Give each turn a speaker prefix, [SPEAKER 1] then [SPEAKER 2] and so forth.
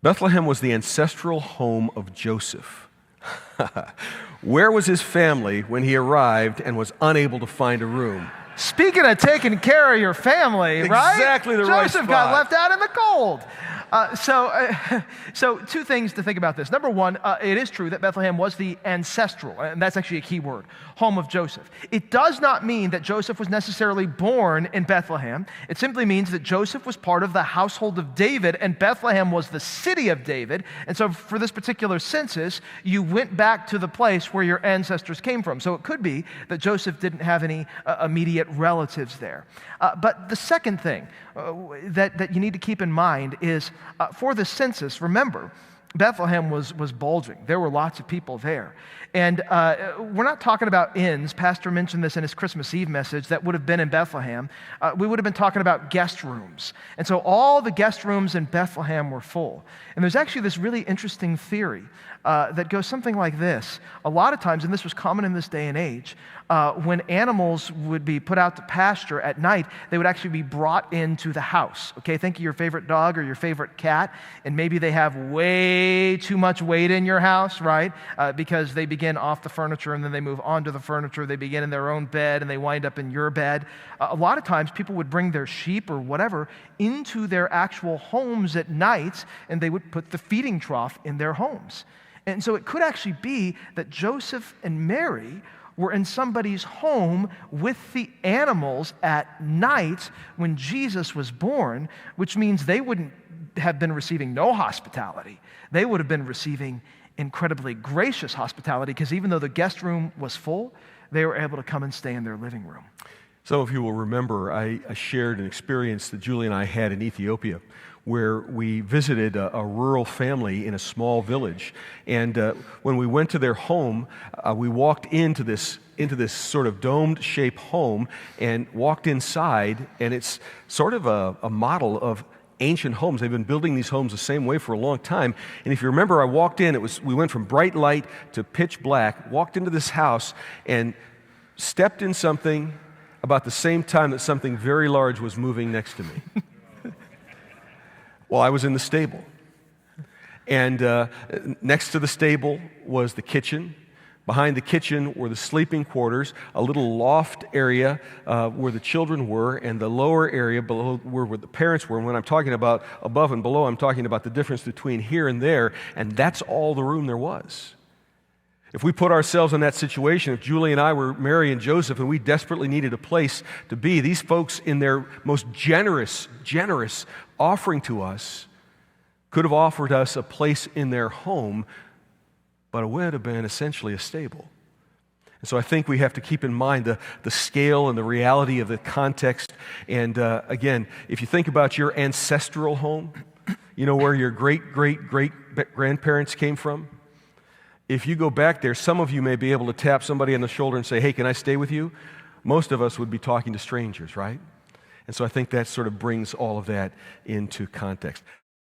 [SPEAKER 1] Bethlehem was the ancestral home of Joseph. Where was his family when he arrived and was unable to find a room?
[SPEAKER 2] Speaking of taking care of your family, right?
[SPEAKER 1] Exactly the right
[SPEAKER 2] Joseph
[SPEAKER 1] spot.
[SPEAKER 2] got left out in the cold. So two things to think about this. Number one, it is true that Bethlehem was the ancestral, and that's actually a key word, home of Joseph. It does not mean that Joseph was necessarily born in Bethlehem. It simply means that Joseph was part of the household of David, and Bethlehem was the city of David. And so for this particular census, you went back to the place where your ancestors came from. So it could be that Joseph didn't have any immediate relatives there. But the second thing that you need to keep in mind is for the census, remember, Bethlehem was bulging. There were lots of people there. And we're not talking about inns. Pastor mentioned this in his Christmas Eve message that would have been in Bethlehem. We would have been talking about guest rooms. And so all the guest rooms in Bethlehem were full. And there's actually this really interesting theory that goes something like this. A lot of times, and this was common in this day and age, when animals would be put out to pasture at night, they would actually be brought into the house. Okay, think of your favorite dog or your favorite cat, and maybe they have way too much weight in your house, right? Because they begin off the furniture and then they move onto the furniture. They begin in their own bed and they wind up in your bed. A lot of times people would bring their sheep or whatever into their actual homes at night, and they would put the feeding trough in their homes. And so it could actually be that Joseph and Mary were in somebody's home with the animals at night when Jesus was born, which means they wouldn't have been receiving no hospitality. They would have been receiving incredibly gracious hospitality, because even though the guest room was full, they were able to come and stay in their living room.
[SPEAKER 1] Some of you will remember I shared an experience that Julie and I had in Ethiopia, where we visited a rural family in a small village. And when we went to their home, we walked into this sort of domed-shaped home and walked inside, and it's sort of a model of ancient homes. They've been building these homes the same way for a long time. And if you remember, I walked in, we went from bright light to pitch black, walked into this house and stepped in something about the same time that something very large was moving next to me. Well, I was in the stable. And next to the stable was the kitchen. Behind the kitchen were the sleeping quarters, a little loft area where the children were, and the lower area below where the parents were. And when I'm talking about above and below, I'm talking about the difference between here and there, and that's all the room there was. If we put ourselves in that situation, if Julie and I were Mary and Joseph and we desperately needed a place to be, these folks in their most generous offering to us could have offered us a place in their home, but it would have been essentially a stable. And so I think we have to keep in mind the scale and the reality of the context. And again, if you think about your ancestral home, you know, where your great-great-great-grandparents came from, if you go back there, some of you may be able to tap somebody on the shoulder and say, hey, can I stay with you? Most of us would be talking to strangers, right? And so I think that sort of brings all of that into context.